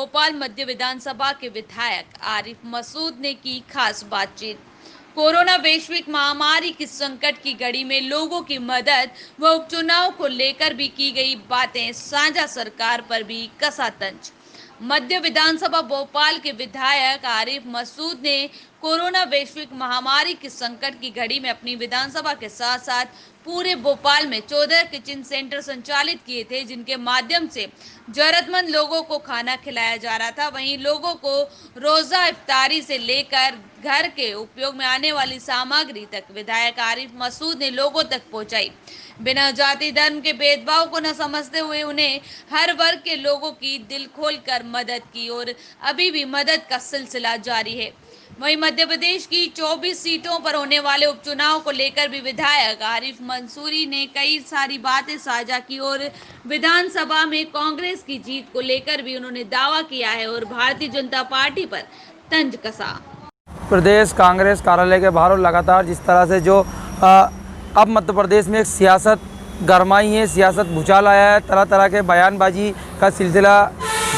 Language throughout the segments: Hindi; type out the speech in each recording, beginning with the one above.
भोपाल मध्य विधानसभा के विधायक आरिफ मसूद ने की खास बातचीत। कोरोना वैश्विक महामारी की संकट की घड़ी में लोगों की मदद व उपचुनाव को लेकर भी की गई बातें साझा, सरकार पर भी कसा तंज। मध्य विधानसभा भोपाल के विधायक आरिफ मसूद ने कोरोना वैश्विक महामारी के संकट की घड़ी में अपनी विधानसभा के साथ साथ पूरे भोपाल में 14 किचन सेंटर संचालित किए थे, जिनके माध्यम से जरूरतमंद लोगों को खाना खिलाया जा रहा था। वहीं लोगों को रोजा इफ्तारी से लेकर घर के उपयोग में आने वाली सामग्री तक विधायक आरिफ मसूद ने लोगों तक पहुंचाई। बिना जाति धर्म के भेदभाव को न समझते हुए उन्हें हर वर्ग के लोगों की दिल खोलकर मदद की और अभी भी मदद का सिलसिला जारी है। वहीं मध्य प्रदेश की 24 सीटों पर होने वाले उपचुनाव को लेकर भी विधायक आरिफ मंसूरी ने कई सारी बातें साझा की और विधानसभा में कांग्रेस की जीत को लेकर भी उन्होंने दावा किया है और भारतीय जनता पार्टी पर तंज कसा। प्रदेश कांग्रेस कार्यालय के बाहर लगातार जिस तरह से जो अब मध्य प्रदेश में एक सियासत गरमाई है, सियासत भूचाल आया है, तरह तरह के बयानबाजी का सिलसिला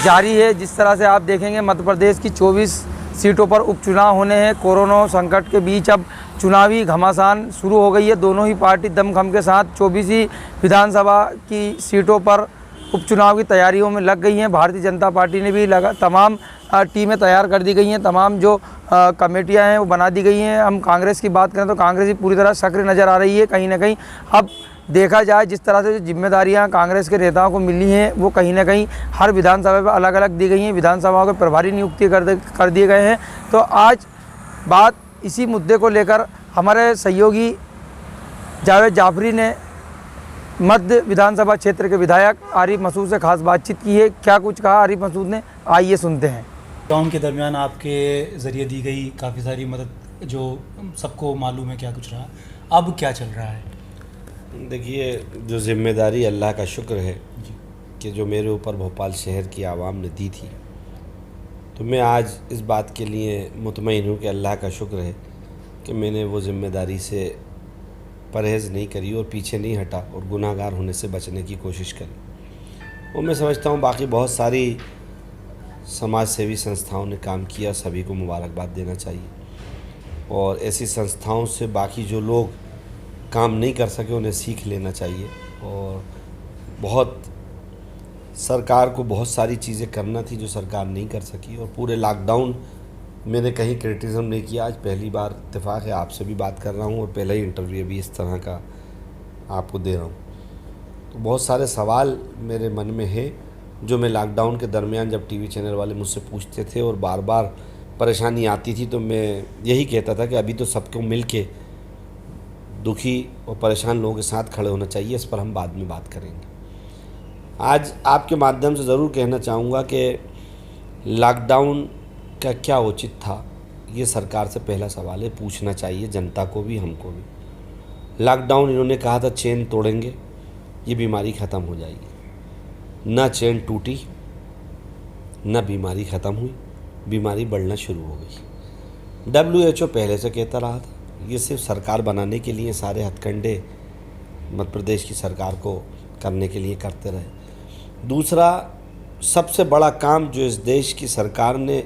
जारी है। जिस तरह से आप देखेंगे मध्य प्रदेश की 24 सीटों पर उपचुनाव होने हैं। कोरोना संकट के बीच अब चुनावी घमासान शुरू हो गई है। दोनों ही पार्टी दमखम के साथ 24 ही विधानसभा की सीटों पर उपचुनाव की तैयारियों में लग गई हैं। भारतीय जनता पार्टी ने भी तमाम टीमें तैयार कर दी गई हैं, तमाम जो कमेटियां हैं वो बना दी गई हैं। हम कांग्रेस की बात करें तो कांग्रेस ही पूरी तरह सक्रिय नज़र आ रही है। कहीं ना कहीं अब देखा जाए जिस तरह से जो जिम्मेदारियां कांग्रेस के नेताओं को मिली हैं वो कहीं ना कहीं हर विधानसभा पर अलग अलग दी गई हैं। विधानसभाओं के प्रभारी नियुक्ति कर दिए गए हैं। तो आज बात इसी मुद्दे को लेकर हमारे सहयोगी जावेद जाफरी ने मध्य विधानसभा क्षेत्र के विधायक आरिफ मसूद से खास बातचीत की है। क्या कुछ कहा आरिफ मसूद ने, आइए सुनते हैं। लॉकडाउन के दरमियान आपके ज़रिए दी गई काफ़ी सारी मदद जो सबको मालूम है क्या कुछ रहा, अब क्या चल रहा है? देखिए, जो जिम्मेदारी अल्लाह का शुक्र है कि जो मेरे ऊपर भोपाल शहर की आवाम ने दी थी, तो मैं आज इस बात के लिए मुतमईन हूँ कि अल्लाह का शुक्र है कि मैंने वो ज़िम्मेदारी से परहेज़ नहीं करी और पीछे नहीं हटा और गुनाहगार होने से बचने की कोशिश करी। वो मैं समझता हूँ बाकी बहुत सारी समाज सेवी संस्थाओं ने काम किया, सभी को मुबारकबाद देना चाहिए। और ऐसी संस्थाओं से बाकी जो लोग काम नहीं कर सके उन्हें सीख लेना चाहिए। और बहुत सरकार को बहुत सारी चीज़ें करना थी जो सरकार नहीं कर सकी। और पूरे लॉकडाउन मैंने कहीं क्रिटिसिज्म नहीं किया। आज पहली बार इत्तेफाक है आपसे भी बात कर रहा हूँ और पहला ही इंटरव्यू भी इस तरह का आपको दे रहा हूँ। तो बहुत सारे सवाल मेरे मन में है जो मैं लॉकडाउन के दरमियान जब टीवी चैनल वाले मुझसे पूछते थे और बार बार परेशानी आती थी तो मैं यही कहता था कि अभी तो सबको मिल के दुखी और परेशान लोगों के साथ खड़े होना चाहिए। इस पर हम बाद में बात करेंगे। आज आपके माध्यम से ज़रूर कहना चाहूँगा कि लॉकडाउन का क्या उचित था, ये सरकार से पहला सवाल है, पूछना चाहिए जनता को भी हमको भी। लॉकडाउन इन्होंने कहा था चेन तोड़ेंगे, ये बीमारी ख़त्म हो जाएगी। ना चेन टूटी, ना बीमारी ख़त्म हुई, बीमारी बढ़ना शुरू हो गई। WHO पहले से कहता रहा था, ये सिर्फ सरकार बनाने के लिए सारे हथकंडे मध्य प्रदेश की सरकार को करने के लिए करते रहे। दूसरा सबसे बड़ा काम जो इस देश की सरकार ने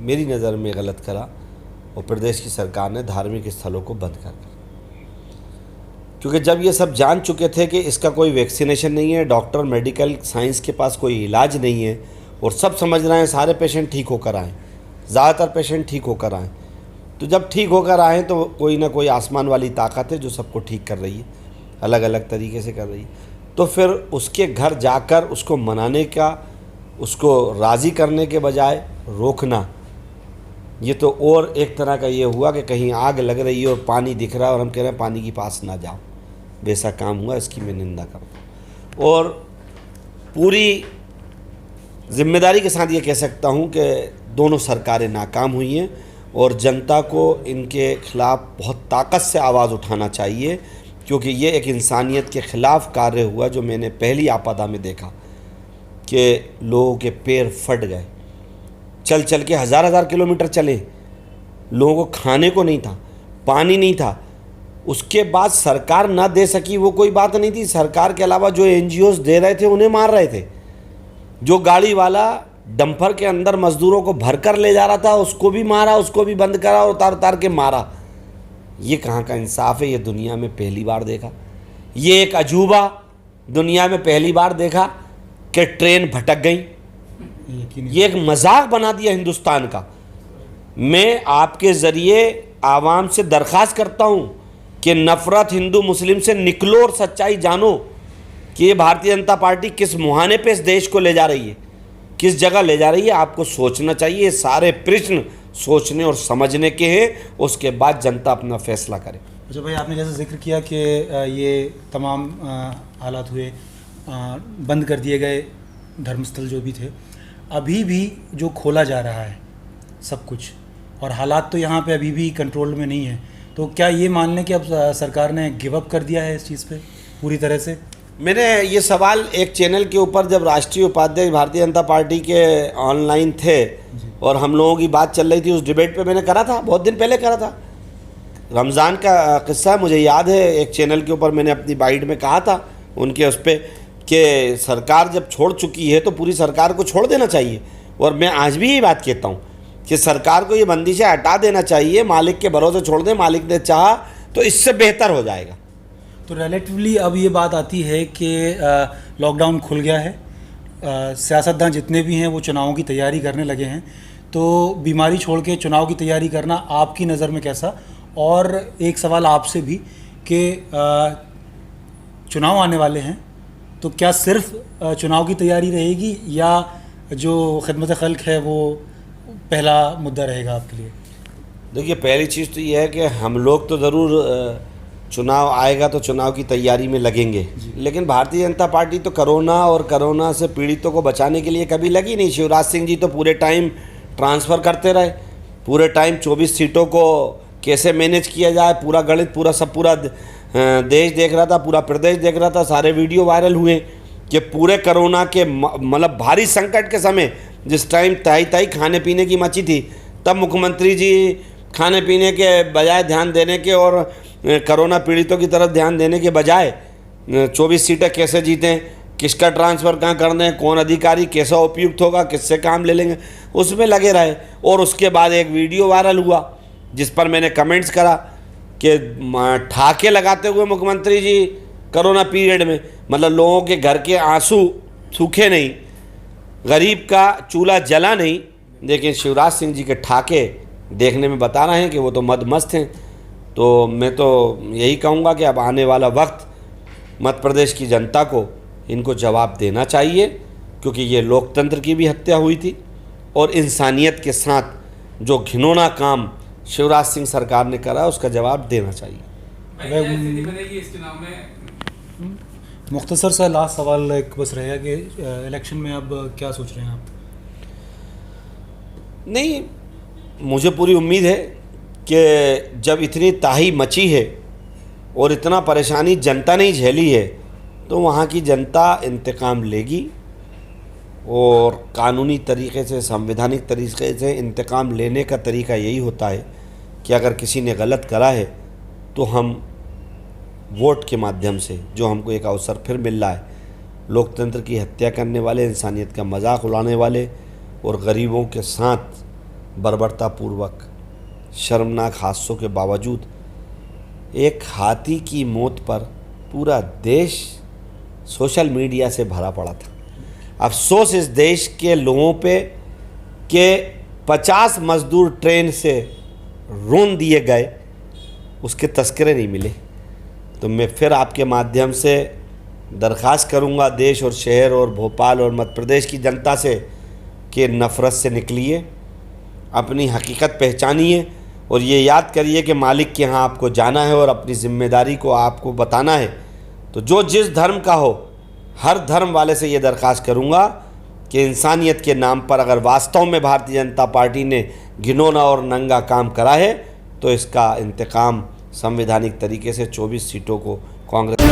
मेरी नज़र में गलत करा और प्रदेश की सरकार ने धार्मिक स्थलों को बंद कर दिया। क्योंकि जब ये सब जान चुके थे कि इसका कोई वैक्सीनेशन नहीं है, डॉक्टर मेडिकल साइंस के पास कोई इलाज नहीं है और सब समझ रहे हैं सारे पेशेंट ठीक होकर आएँ, ज़्यादातर पेशेंट ठीक होकर आएँ, तो जब ठीक होकर आएँ तो कोई ना कोई आसमान वाली ताकत है जो सबको ठीक कर रही है, अलग अलग तरीके से कर रही है। तो फिर उसके घर जाकर उसको मनाने का, उसको राज़ी करने के बजाय रोकना, ये तो और एक तरह का ये हुआ कि कहीं आग लग रही है और पानी दिख रहा है और हम कह रहे हैं पानी के पास ना जाओ, वैसा काम हुआ। इसकी मैं निंदा करता हूँ और पूरी जिम्मेदारी के साथ ये कह सकता हूँ कि दोनों सरकारें नाकाम हुई हैं और जनता को इनके खिलाफ़ बहुत ताकत से आवाज़ उठाना चाहिए, क्योंकि ये एक इंसानियत के ख़िलाफ़ कार्य हुआ जो मैंने पहली आपदा में देखा कि लोगों के पैर फट गए। चल चल के हज़ार किलोमीटर चले, लोगों को खाने को नहीं था, पानी नहीं था। उसके बाद सरकार ना दे सकी वो कोई बात नहीं थी। सरकार के अलावा जो NGOs दे रहे थे उन्हें मार रहे थे। जो गाड़ी वाला डंपर के अंदर मजदूरों को भरकर ले जा रहा था, उसको भी मारा, उसको भी बंद करा और उतार उतार के मारा। ये कहाँ का इंसाफ है? ये दुनिया में पहली बार देखा। ये एक अजूबा दुनिया में पहली बार देखा कि ट्रेन भटक गई। ये एक मजाक बना दिया हिंदुस्तान का। मैं आपके ज़रिए आवाम से दरख्वास्त करता हूँ कि नफ़रत हिंदू मुस्लिम से निकलो और सच्चाई जानो कि ये भारतीय जनता पार्टी किस मुहाने पे इस देश को ले जा रही है, किस जगह ले जा रही है। आपको सोचना चाहिए। ये सारे प्रश्न सोचने और समझने के हैं, उसके बाद जनता अपना फैसला करे। अच्छा भाई, आपने जैसे जिक्र किया कि ये तमाम हालात हुए, बंद कर दिए गए धर्मस्थल जो भी थे, अभी भी जो खोला जा रहा है सब कुछ, और हालात तो यहाँ पे अभी भी कंट्रोल में नहीं है, तो क्या ये मान लें कि अब सरकार ने गिव अप कर दिया है इस चीज़ पे पूरी तरह से? मैंने ये सवाल एक चैनल के ऊपर, जब राष्ट्रीय उपाध्यक्ष भारतीय जनता पार्टी के ऑनलाइन थे और हम लोगों की बात चल रही थी, उस डिबेट पे मैंने करा था, बहुत दिन पहले करा था। रमज़ान का किस्सा मुझे याद है, एक चैनल के ऊपर मैंने अपनी बाइट में कहा था उनके उस पर कि सरकार जब छोड़ चुकी है तो पूरी सरकार को छोड़ देना चाहिए। और मैं आज भी यही बात कहता हूँ कि सरकार को ये बंदिशें हटा देना चाहिए, मालिक के भरोसे छोड़ दें। मालिक ने चाहा तो इससे बेहतर हो जाएगा। तो रिलेटिवली अब ये बात आती है कि लॉकडाउन खुल गया है, सियासतदान जितने भी हैं वो चुनावों की तैयारी करने लगे हैं, तो बीमारी छोड़ के चुनाव की तैयारी करना आपकी नज़र में कैसा? और एक सवाल आपसे भी कि चुनाव आने वाले हैं, तो क्या सिर्फ चुनाव की तैयारी रहेगी या जो खिदमत खल्क है वो पहला मुद्दा रहेगा आपके लिए? देखिए, पहली चीज़ तो ये है कि हम लोग तो ज़रूर चुनाव आएगा तो चुनाव की तैयारी में लगेंगे, लेकिन भारतीय जनता पार्टी तो कोरोना से पीड़ितों को बचाने के लिए कभी लगी नहीं। शिवराज सिंह जी तो पूरे टाइम ट्रांसफ़र करते रहे, पूरे टाइम 24 सीटों को कैसे मैनेज किया जाए, पूरा गणित पूरा देश देख रहा था, पूरा प्रदेश देख रहा था। सारे वीडियो वायरल हुए कि पूरे कोरोना के मतलब भारी संकट के समय, जिस टाइम ताई खाने पीने की मची थी, तब मुख्यमंत्री जी खाने पीने के बजाय ध्यान देने के और कोरोना पीड़ितों की तरफ ध्यान देने के बजाय 24 सीटें कैसे जीतें, किसका ट्रांसफ़र कहाँ कर दें, कौन अधिकारी कैसा उपयुक्त होगा, किससे काम ले लेंगे, उसमें लगे रहे। और उसके बाद एक वीडियो वायरल हुआ जिस पर मैंने कमेंट्स करा कि ठाके लगाते हुए मुख्यमंत्री जी कोरोना पीरियड में, मतलब लोगों के घर के आंसू सूखे नहीं, गरीब का चूल्हा जला नहीं, लेकिन शिवराज सिंह जी के ठाके देखने में बता रहे हैं कि वो तो मदमस्त हैं। तो मैं तो यही कहूँगा कि अब आने वाला वक्त मध्य प्रदेश की जनता को इनको जवाब देना चाहिए, क्योंकि ये लोकतंत्र की भी हत्या हुई थी और इंसानियत के साथ जो घिनौना काम शिवराज सिंह सरकार ने करा उसका जवाब देना चाहिए। मुख्तसर सा लास्ट सवाल एक बस रहेगा कि इलेक्शन में अब क्या सोच रहे हैं आप? नहीं, मुझे पूरी उम्मीद है कि जब इतनी ताही मची है और इतना परेशानी जनता ने झेली है तो वहाँ की जनता इंतकाम लेगी, और कानूनी तरीक़े से, संवैधानिक तरीक़े से इंतकाम लेने का तरीका यही होता है कि अगर किसी ने गलत करा है तो हम वोट के माध्यम से, जो हमको एक अवसर फिर मिल रहा है, लोकतंत्र की हत्या करने वाले, इंसानियत का मजाक उड़ाने वाले और गरीबों के साथ बर्बरतापूर्वक शर्मनाक हादसों के बावजूद एक हाथी की मौत पर पूरा देश सोशल मीडिया से भरा पड़ा था। अफसोस इस देश के लोगों पे कि 50 मज़दूर ट्रेन से रोन दिए गए, उसके तस्करे नहीं मिले। तो मैं फिर आपके माध्यम से दरख्वास्त करूंगा देश और शहर और भोपाल और मध्य प्रदेश की जनता से कि नफ़रत से निकलिए, अपनी हकीकत पहचानिए और ये याद करिए कि मालिक के यहाँ आपको जाना है और अपनी ज़िम्मेदारी को आपको बताना है। तो जो जिस धर्म का हो, हर धर्म वाले से ये दरख्वास्त करूँगा कि इंसानियत के नाम पर अगर वास्तव में भारतीय जनता पार्टी ने घिनौना और नंगा काम करा है तो इसका इंतकाम संवैधानिक तरीके से 24 सीटों को कांग्रेस